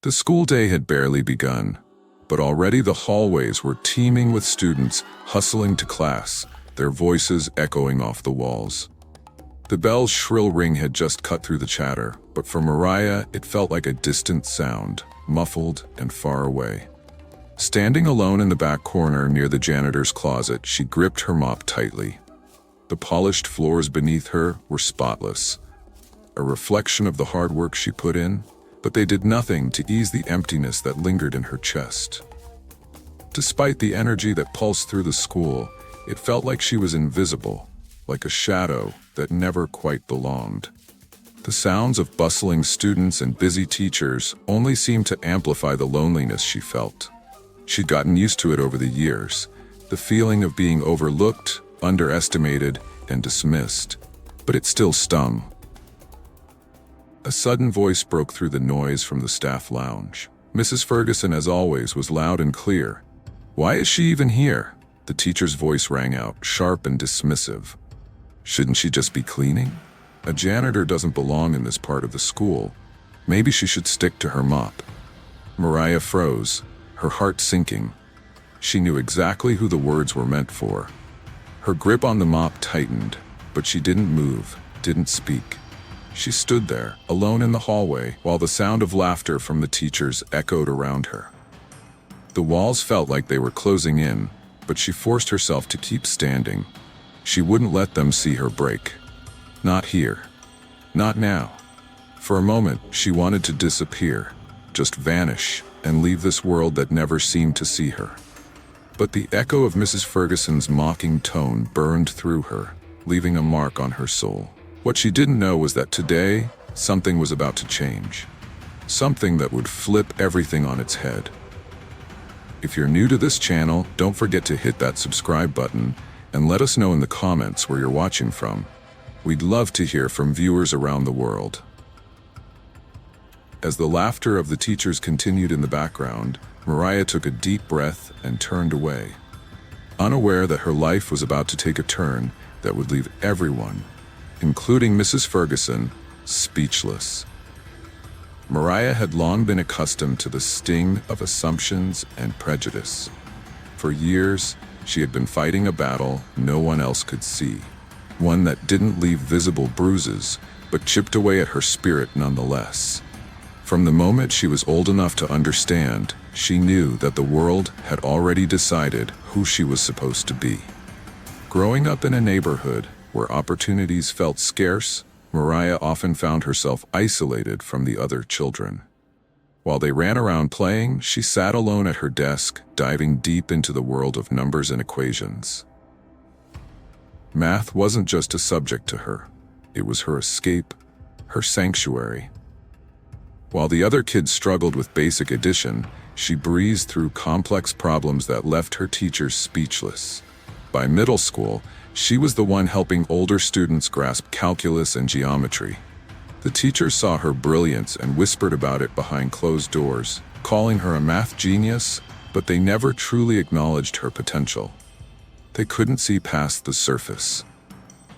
The school day had barely begun, but already the hallways were teeming with students hustling to class, their voices echoing off the walls. The bell's shrill ring had just cut through the chatter, but for Mariah it felt like a distant sound, muffled and far away. Standing alone in the back corner near the janitor's closet, she gripped her mop tightly. The polished floors beneath her were spotless, a reflection of the hard work she put in, but they did nothing to ease the emptiness that lingered in her chest. Despite the energy that pulsed through the school, it felt like she was invisible, like a shadow that never quite belonged. The sounds of bustling students and busy teachers only seemed to amplify the loneliness she felt. She'd gotten used to it over the years, the feeling of being overlooked, underestimated, and dismissed, but it still stung. A sudden voice broke through the noise from the staff lounge. Mrs. Ferguson, as always, was loud and clear. "Why is she even here?" The teacher's voice rang out, sharp and dismissive. "Shouldn't she just be cleaning? A janitor doesn't belong in this part of the school. Maybe she should stick to her mop." Mariah froze, her heart sinking. She knew exactly who the words were meant for. Her grip on the mop tightened, but she didn't move, didn't speak. She stood there, alone in the hallway, while the sound of laughter from the teachers echoed around her. The walls felt like they were closing in, but she forced herself to keep standing. She wouldn't let them see her break. Not here. Not now. For a moment, she wanted to disappear, just vanish, and leave this world that never seemed to see her. But the echo of Mrs. Ferguson's mocking tone burned through her, leaving a mark on her soul. What she didn't know was that today, something was about to change. Something that would flip everything on its head. If you're new to this channel, don't forget to hit that subscribe button and let us know in the comments where you're watching from. We'd love to hear from viewers around the world. As the laughter of the teachers continued in the background, Mariah took a deep breath and turned away, unaware that her life was about to take a turn that would leave everyone, including Mrs. Ferguson, speechless. Mariah had long been accustomed to the sting of assumptions and prejudice. For years, she had been fighting a battle no one else could see, one that didn't leave visible bruises, but chipped away at her spirit nonetheless. From the moment she was old enough to understand, she knew that the world had already decided who she was supposed to be. Growing up in a neighborhood where opportunities felt scarce, Mariah often found herself isolated from the other children. While they ran around playing, she sat alone at her desk, diving deep into the world of numbers and equations. Math wasn't just a subject to her. It was her escape, her sanctuary. While the other kids struggled with basic addition, she breezed through complex problems that left her teachers speechless. By middle school, she was the one helping older students grasp calculus and geometry. The teachers saw her brilliance and whispered about it behind closed doors, calling her a math genius, but they never truly acknowledged her potential. They couldn't see past the surface.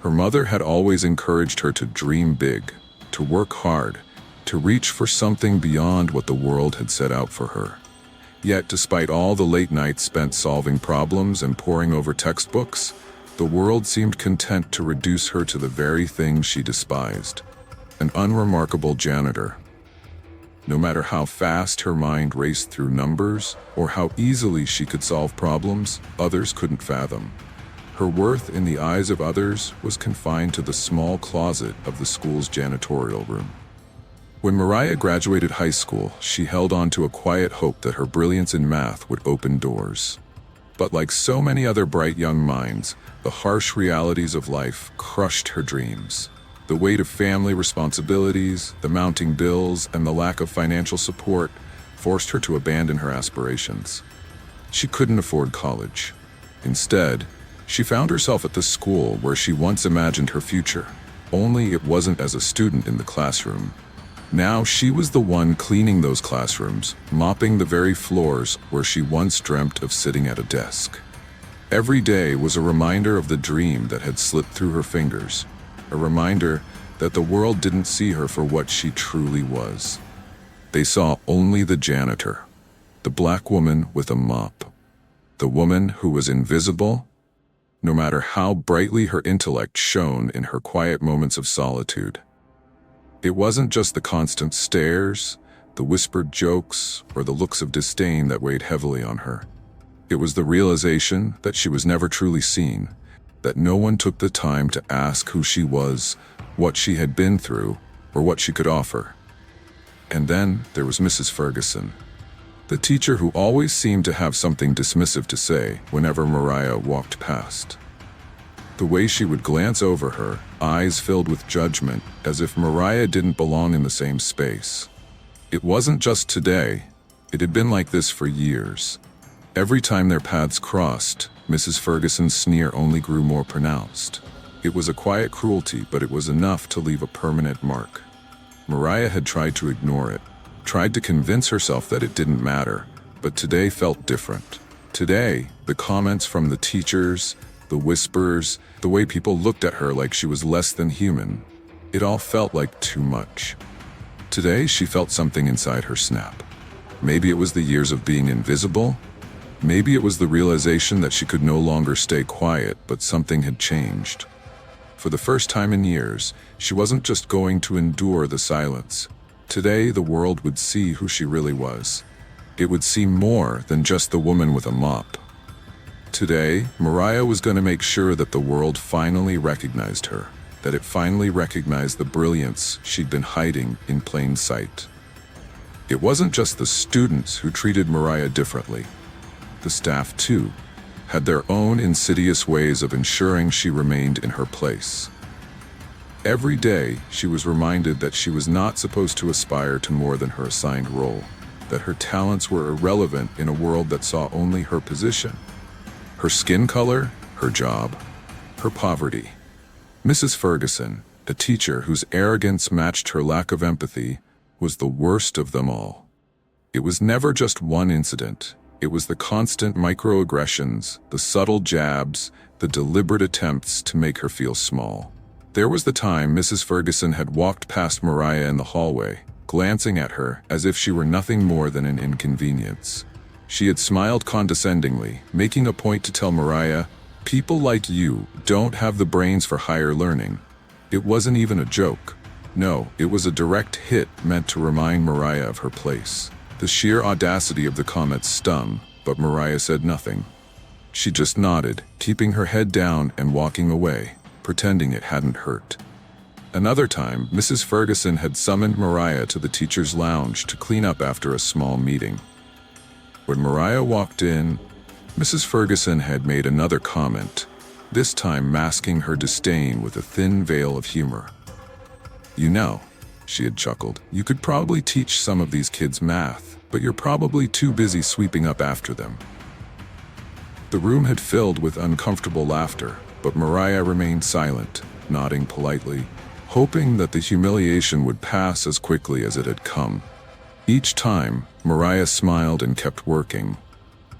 Her mother had always encouraged her to dream big, to work hard, to reach for something beyond what the world had set out for her. Yet, despite all the late nights spent solving problems and poring over textbooks, the world seemed content to reduce her to the very thing she despised, an unremarkable janitor. No matter how fast her mind raced through numbers, or how easily she could solve problems others couldn't fathom, her worth in the eyes of others was confined to the small closet of the school's janitorial room. When Mariah graduated high school, she held on to a quiet hope that her brilliance in math would open doors. But like so many other bright young minds, the harsh realities of life crushed her dreams. The weight of family responsibilities, the mounting bills, and the lack of financial support forced her to abandon her aspirations. She couldn't afford college. Instead, she found herself at the school where she once imagined her future, only it wasn't as a student in the classroom. Now she was the one cleaning those classrooms, mopping the very floors where she once dreamt of sitting at a desk. Every day was a reminder of the dream that had slipped through her fingers, a reminder that the world didn't see her for what she truly was. They saw only the janitor, the black woman with a mop, the woman who was invisible, no matter how brightly her intellect shone in her quiet moments of solitude. It wasn't just the constant stares, the whispered jokes, or the looks of disdain that weighed heavily on her. It was the realization that she was never truly seen, that no one took the time to ask who she was, what she had been through, or what she could offer. And then there was Mrs. Ferguson, the teacher who always seemed to have something dismissive to say whenever Mariah walked past. The way she would glance over her, eyes filled with judgment, as if Mariah didn't belong in the same space. It wasn't just today. It had been like this for years. Every time their paths crossed, Mrs. Ferguson's sneer only grew more pronounced. It was a quiet cruelty, but it was enough to leave a permanent mark. Mariah had tried to ignore it, tried to convince herself that it didn't matter, but today felt different. Today, the comments from the teachers, the whispers, the way people looked at her like she was less than human, it all felt like too much. Today, she felt something inside her snap. Maybe it was the years of being invisible. Maybe it was the realization that she could no longer stay quiet, but something had changed. For the first time in years, she wasn't just going to endure the silence. Today, the world would see who she really was. It would see more than just the woman with a mop. Today, Mariah was going to make sure that the world finally recognized her, that it finally recognized the brilliance she'd been hiding in plain sight. It wasn't just the students who treated Mariah differently. The staff, too, had their own insidious ways of ensuring she remained in her place. Every day, she was reminded that she was not supposed to aspire to more than her assigned role, that her talents were irrelevant in a world that saw only her position, her skin color, her job, her poverty. Mrs. Ferguson, a teacher whose arrogance matched her lack of empathy, was the worst of them all. It was never just one incident. It was the constant microaggressions, the subtle jabs, the deliberate attempts to make her feel small. There was the time Mrs. Ferguson had walked past Mariah in the hallway, glancing at her as if she were nothing more than an inconvenience. She had smiled condescendingly, making a point to tell Mariah, "People like you don't have the brains for higher learning." It wasn't even a joke. No, it was a direct hit meant to remind Mariah of her place. The sheer audacity of the comment stung, but Mariah said nothing. She just nodded, keeping her head down and walking away, pretending it hadn't hurt. Another time, Mrs. Ferguson had summoned Mariah to the teacher's lounge to clean up after a small meeting. When Mariah walked in, Mrs. Ferguson had made another comment, this time masking her disdain with a thin veil of humor. "You know," she had chuckled, "you could probably teach some of these kids math, but you're probably too busy sweeping up after them." The room had filled with uncomfortable laughter, but Mariah remained silent, nodding politely, hoping that the humiliation would pass as quickly as it had come. Each time, Mariah smiled and kept working.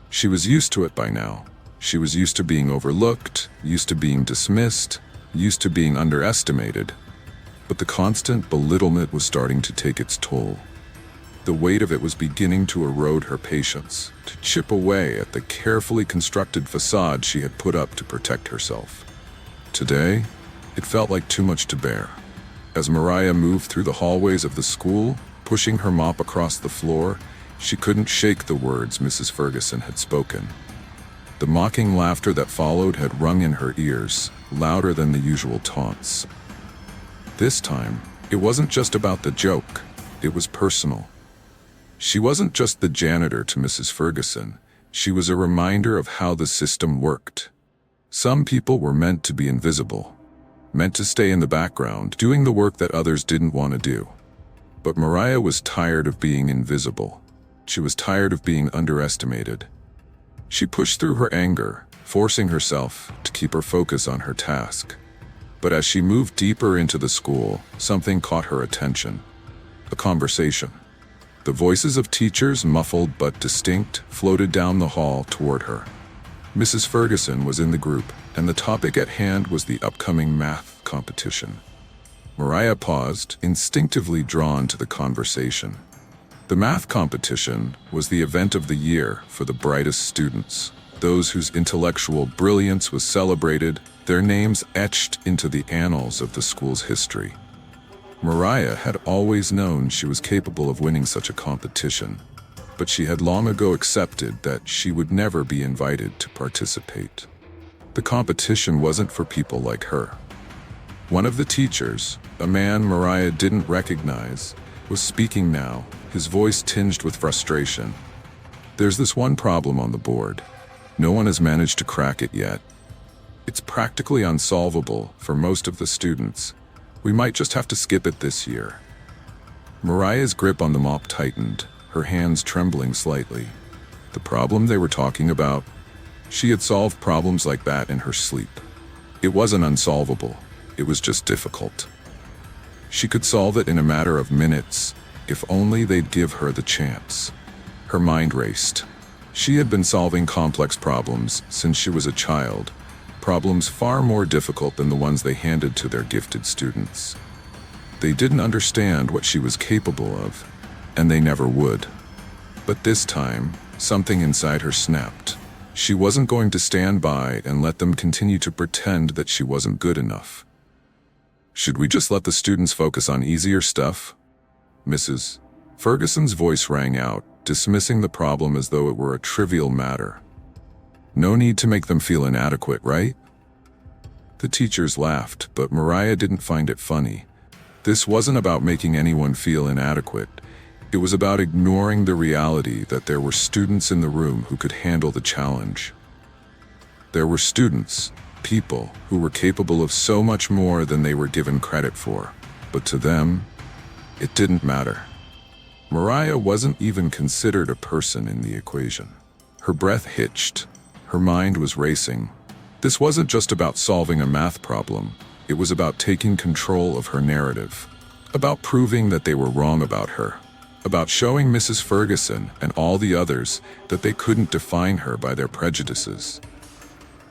She was used to it by now. She was used to being overlooked, used to being dismissed, used to being underestimated. But the constant belittlement was starting to take its toll. The weight of it was beginning to erode her patience, to chip away at the carefully constructed facade she had put up to protect herself. Today, it felt like too much to bear. As Mariah moved through the hallways of the school, pushing her mop across the floor, she couldn't shake the words Mrs. Ferguson had spoken. The mocking laughter that followed had rung in her ears, louder than the usual taunts. This time, it wasn't just about the joke, it was personal. She wasn't just the janitor to Mrs. Ferguson, she was a reminder of how the system worked. Some people were meant to be invisible, meant to stay in the background, doing the work that others didn't want to do. But Mariah was tired of being invisible. She was tired of being underestimated. She pushed through her anger, forcing herself to keep her focus on her task. But as she moved deeper into the school, something caught her attention. A conversation. The voices of teachers, muffled but distinct, floated down the hall toward her. Mrs. Ferguson was in the group, and the topic at hand was the upcoming math competition. Mariah paused, instinctively drawn to the conversation. The math competition was the event of the year for the brightest students, those whose intellectual brilliance was celebrated, their names etched into the annals of the school's history. Mariah had always known she was capable of winning such a competition, but she had long ago accepted that she would never be invited to participate. The competition wasn't for people like her. One of the teachers, a man Mariah didn't recognize, was speaking now, his voice tinged with frustration. "There's this one problem on the board. No one has managed to crack it yet. It's practically unsolvable for most of the students. We might just have to skip it this year." Mariah's grip on the mop tightened, her hands trembling slightly. The problem they were talking about? She had solved problems like that in her sleep. It wasn't unsolvable, it was just difficult. She could solve it in a matter of minutes, if only they'd give her the chance. Her mind raced. She had been solving complex problems since she was a child, problems far more difficult than the ones they handed to their gifted students. They didn't understand what she was capable of, and they never would. But this time, something inside her snapped. She wasn't going to stand by and let them continue to pretend that she wasn't good enough. "Should we just let the students focus on easier stuff?" Mrs. Ferguson's voice rang out, dismissing the problem as though it were a trivial matter. "No need to make them feel inadequate, right?" The teachers laughed, but Mariah didn't find it funny. This wasn't about making anyone feel inadequate. It was about ignoring the reality that there were students in the room who could handle the challenge. There were students, people, who were capable of so much more than they were given credit for. But to them, it didn't matter. Mariah wasn't even considered a person in the equation. Her breath hitched. Her mind was racing. This wasn't just about solving a math problem. It was about taking control of her narrative. About proving that they were wrong about her. About showing Mrs. Ferguson and all the others that they couldn't define her by their prejudices.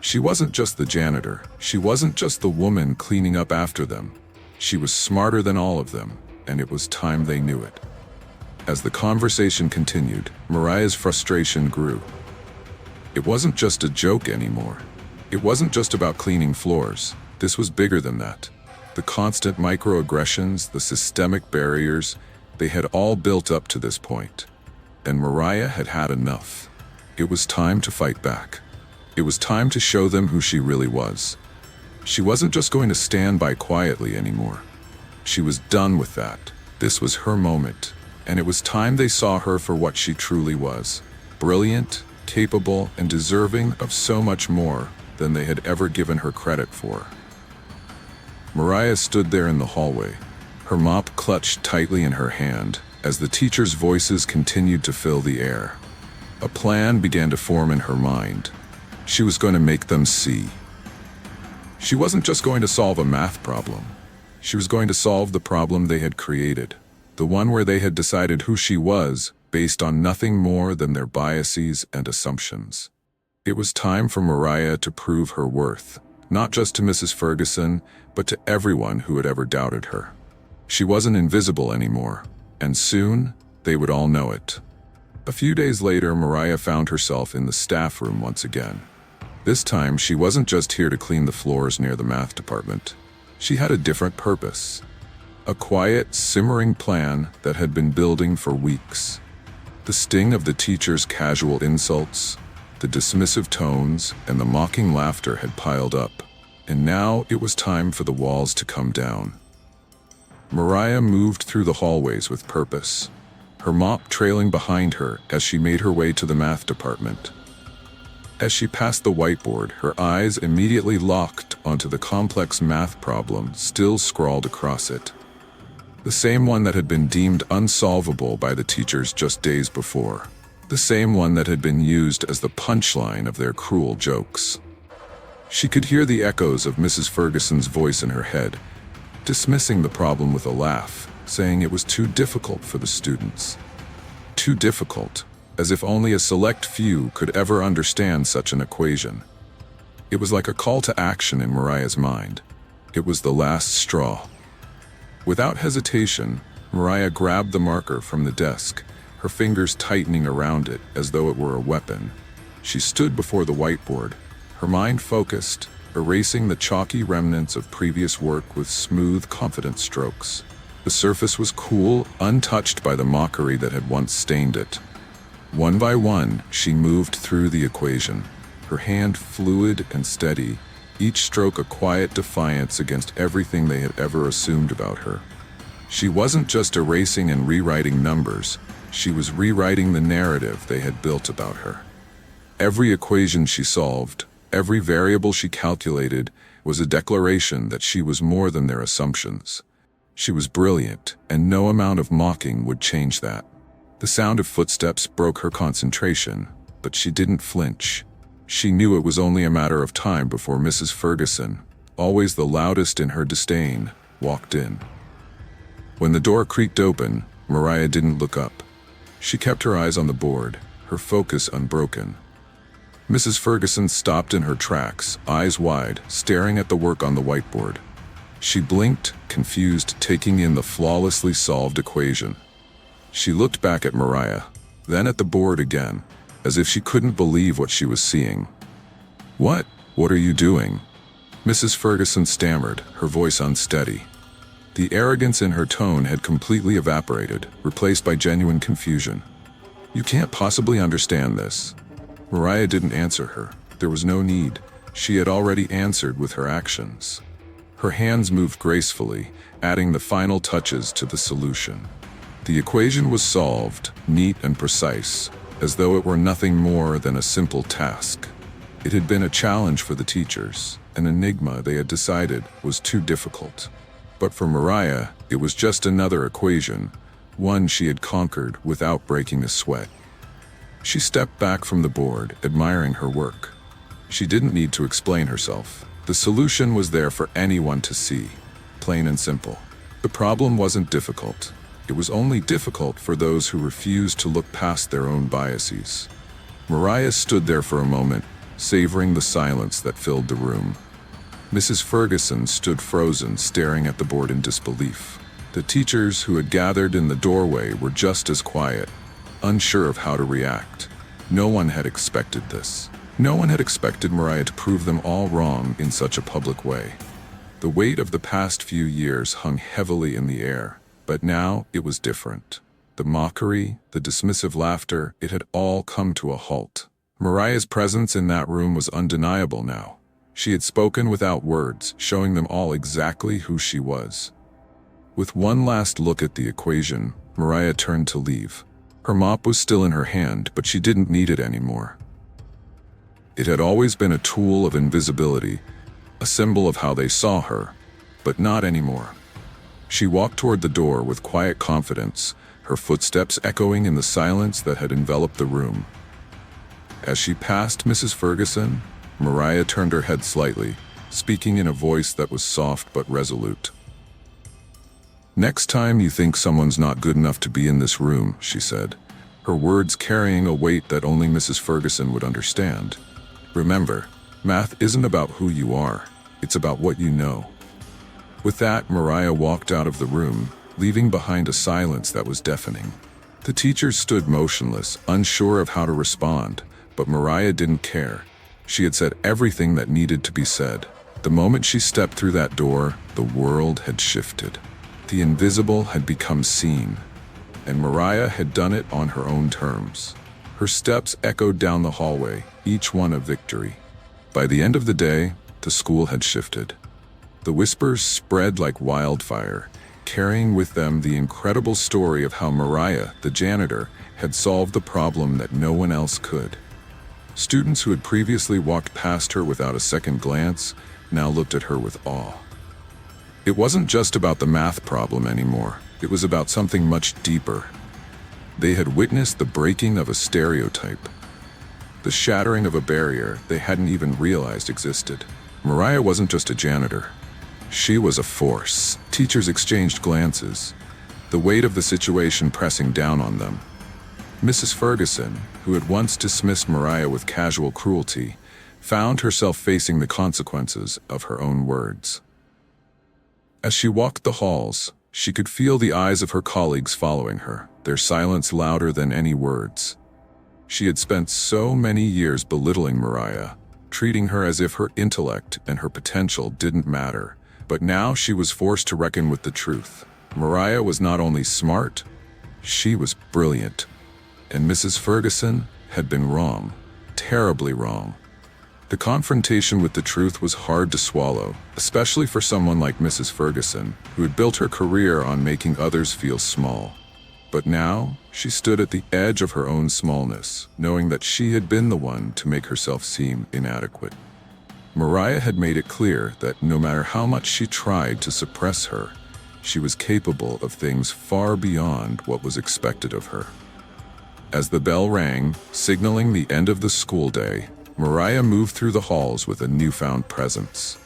She wasn't just the janitor. She wasn't just the woman cleaning up after them. She was smarter than all of them, and it was time they knew it. As the conversation continued, Mariah's frustration grew. It wasn't just a joke anymore. It wasn't just about cleaning floors. This was bigger than that. The constant microaggressions, the systemic barriers, they had all built up to this point. And Mariah had had enough. It was time to fight back. It was time to show them who she really was. She wasn't just going to stand by quietly anymore. She was done with that. This was her moment. And it was time they saw her for what she truly was. Brilliant, capable, and deserving of so much more than they had ever given her credit for. Mariah stood there in the hallway, her mop clutched tightly in her hand as the teachers' voices continued to fill the air. A plan began to form in her mind. She was going to make them see. She wasn't just going to solve a math problem. She was going to solve the problem they had created, the one where they had decided who she was based on nothing more than their biases and assumptions. It was time for Mariah to prove her worth, not just to Mrs. Ferguson, but to everyone who had ever doubted her. She wasn't invisible anymore, and soon they would all know it. A few days later, Mariah found herself in the staff room once again. This time, she wasn't just here to clean the floors near the math department. She had a different purpose. A quiet, simmering plan that had been building for weeks. The sting of the teachers' casual insults, the dismissive tones, and the mocking laughter had piled up, and now it was time for the walls to come down. Mariah moved through the hallways with purpose, her mop trailing behind her as she made her way to the math department. As she passed the whiteboard, her eyes immediately locked onto the complex math problem still scrawled across it. The same one that had been deemed unsolvable by the teachers just days before. The same one that had been used as the punchline of their cruel jokes. She could hear the echoes of Mrs. Ferguson's voice in her head, dismissing the problem with a laugh, saying it was too difficult for the students. Too difficult, as if only a select few could ever understand such an equation. It was like a call to action in Mariah's mind. It was the last straw. Without hesitation, Mariah grabbed the marker from the desk, her fingers tightening around it as though it were a weapon. She stood before the whiteboard, her mind focused, erasing the chalky remnants of previous work with smooth, confident strokes. The surface was cool, untouched by the mockery that had once stained it. One by one, she moved through the equation, her hand fluid and steady, each stroke a quiet defiance against everything they had ever assumed about her. She wasn't just erasing and rewriting numbers, she was rewriting the narrative they had built about her. Every equation she solved, every variable she calculated, was a declaration that she was more than their assumptions. She was brilliant, and no amount of mocking would change that. The sound of footsteps broke her concentration, but she didn't flinch. She knew it was only a matter of time before Mrs. Ferguson, always the loudest in her disdain, walked in. When the door creaked open, Mariah didn't look up. She kept her eyes on the board, her focus unbroken. Mrs. Ferguson stopped in her tracks, eyes wide, staring at the work on the whiteboard. She blinked, confused, taking in the flawlessly solved equation. She looked back at Mariah, then at the board again, as if she couldn't believe what she was seeing. What are you doing?" Mrs. Ferguson stammered, her voice unsteady. The arrogance in her tone had completely evaporated, replaced by genuine confusion. "You can't possibly understand this." Mariah didn't answer her. There was no need. She had already answered with her actions. Her hands moved gracefully, adding the final touches to the solution. The equation was solved, neat and precise, as though it were nothing more than a simple task. It had been a challenge for the teachers, an enigma they had decided was too difficult. But for Mariah, it was just another equation, one she had conquered without breaking a sweat. She stepped back from the board, admiring her work. She didn't need to explain herself. The solution was there for anyone to see, plain and simple. The problem wasn't difficult. It was only difficult for those who refused to look past their own biases. Mariah stood there for a moment, savoring the silence that filled the room. Mrs. Ferguson stood frozen, staring at the board in disbelief. The teachers who had gathered in the doorway were just as quiet, unsure of how to react. No one had expected this. No one had expected Mariah to prove them all wrong in such a public way. The weight of the past few years hung heavily in the air, but now it was different. The mockery, the dismissive laughter, it had all come to a halt. Mariah's presence in that room was undeniable now. She had spoken without words, showing them all exactly who she was. With one last look at the equation, Mariah turned to leave. Her mop was still in her hand, but she didn't need it anymore. It had always been a tool of invisibility, a symbol of how they saw her, but not anymore. She walked toward the door with quiet confidence, her footsteps echoing in the silence that had enveloped the room. As she passed Mrs. Ferguson, Mariah turned her head slightly, speaking in a voice that was soft but resolute. "Next time you think someone's not good enough to be in this room," she said, her words carrying a weight that only Mrs. Ferguson would understand, "remember, math isn't about who you are, it's about what you know." With that, Mariah walked out of the room, leaving behind a silence that was deafening. The teachers stood motionless, unsure of how to respond, but Mariah didn't care. She had said everything that needed to be said. The moment she stepped through that door, the world had shifted. The invisible had become seen, and Mariah had done it on her own terms. Her steps echoed down the hallway, each one a victory. By the end of the day, the school had shifted. The whispers spread like wildfire, carrying with them the incredible story of how Mariah, the janitor, had solved the problem that no one else could. Students who had previously walked past her without a second glance now looked at her with awe. It wasn't just about the math problem anymore. It was about something much deeper. They had witnessed the breaking of a stereotype, the shattering of a barrier they hadn't even realized existed. Mariah wasn't just a janitor. She was a force. Teachers exchanged glances, the weight of the situation pressing down on them. Mrs. Ferguson, who had once dismissed Mariah with casual cruelty, found herself facing the consequences of her own words. As she walked the halls, she could feel the eyes of her colleagues following her. their silence louder than any words. She had spent so many years belittling Mariah, treating her as if her intellect and her potential didn't matter. But now she was forced to reckon with the truth. Mariah was not only smart, she was brilliant. And Mrs. Ferguson had been wrong, terribly wrong. The confrontation with the truth was hard to swallow, especially for someone like Mrs. Ferguson, who had built her career on making others feel small. But now, she stood at the edge of her own smallness, knowing that she had been the one to make herself seem inadequate. Mariah had made it clear that no matter how much she tried to suppress her, she was capable of things far beyond what was expected of her. As the bell rang, signaling the end of the school day, Mariah moved through the halls with a newfound presence.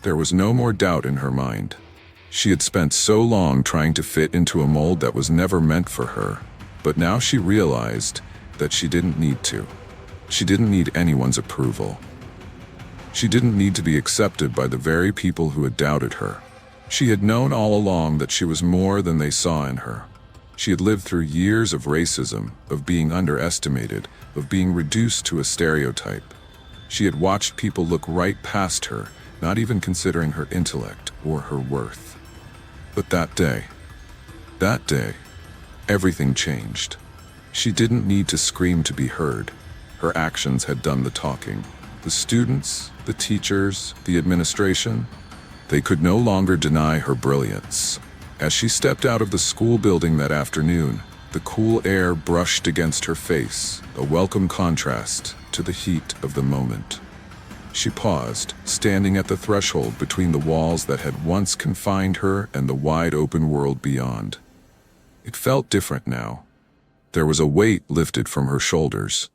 There was no more doubt in her mind. She had spent so long trying to fit into a mold that was never meant for her, but now she realized that she didn't need to. She didn't need anyone's approval. She didn't need to be accepted by the very people who had doubted her. She had known all along that she was more than they saw in her. She had lived through years of racism, of being underestimated, of being reduced to a stereotype. She had watched people look right past her, not even considering her intellect or her worth. But that day, everything changed. She didn't need to scream to be heard. Her actions had done the talking. The students, the teachers, the administration, they could no longer deny her brilliance. As she stepped out of the school building that afternoon, the cool air brushed against her face, a welcome contrast to the heat of the moment. She paused, standing at the threshold between the walls that had once confined her and the wide-open world beyond. It felt different now. There was a weight lifted from her shoulders,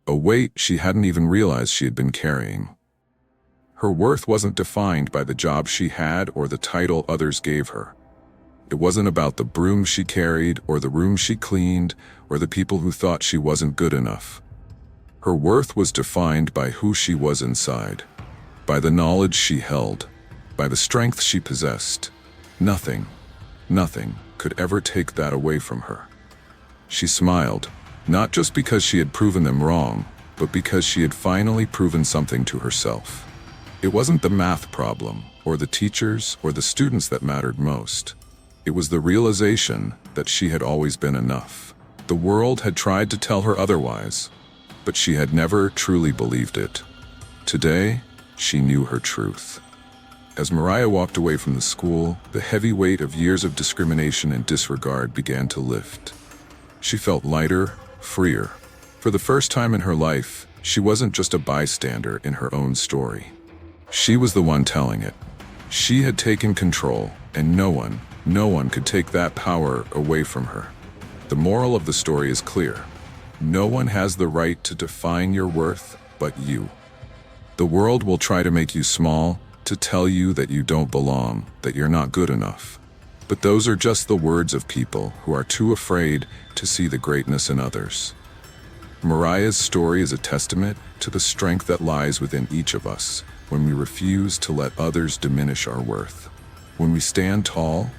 a weight she hadn't even realized she had been carrying. Her worth wasn't defined by the job she had or the title others gave her. It wasn't about the broom she carried or the room she cleaned or the people who thought she wasn't good enough. Her worth was defined by who she was inside, by the knowledge she held, by the strength she possessed. Nothing could ever take that away from her. She smiled, not just because she had proven them wrong, but because she had finally proven something to herself. It wasn't the math problem, or the teachers, or the students that mattered most. It was the realization that she had always been enough. The world had tried to tell her otherwise, but she had never truly believed it. Today, she knew her truth. As Mariah walked away from the school, the heavy weight of years of discrimination and disregard began to lift. She felt lighter, freer. For the first time in her life, she wasn't just a bystander in her own story. She was the one telling it. She had taken control, and no one could take that power away from her. The moral of the story is clear. No one has the right to define your worth but you. The world will try to make you small, to tell you that you don't belong, that you're not good enough. But those are just the words of people who are too afraid to see the greatness in others. Mariah's story is a testament to the strength that lies within each of us when we refuse to let others diminish our worth. When we stand tall,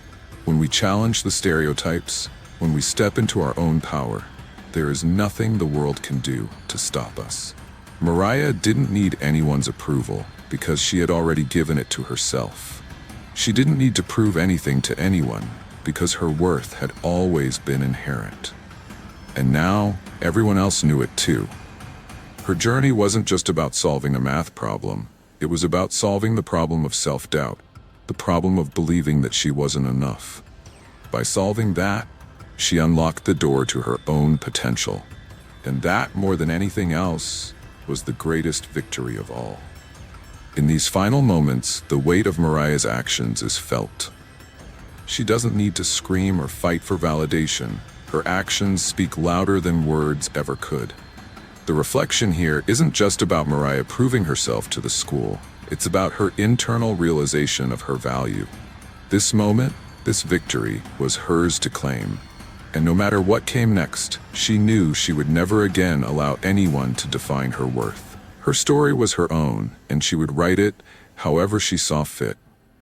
when we challenge the stereotypes, when we step into our own power, there is nothing the world can do to stop us. Mariah didn't need anyone's approval because she had already given it to herself. She didn't need to prove anything to anyone because her worth had always been inherent. And now, everyone else knew it too. Her journey wasn't just about solving a math problem. It was about solving the problem of self-doubt, the problem of believing that she wasn't enough. By solving that, she unlocked the door to her own potential. And that, more than anything else, was the greatest victory of all. In these final moments, the weight of Mariah's actions is felt. She doesn't need to scream or fight for validation. Her actions speak louder than words ever could. The reflection here isn't just about Mariah proving herself to the school. It's about her internal realization of her value. This moment, this victory, was hers to claim. And no matter what came next, she knew she would never again allow anyone to define her worth. Her story was her own, and she would write it however she saw fit.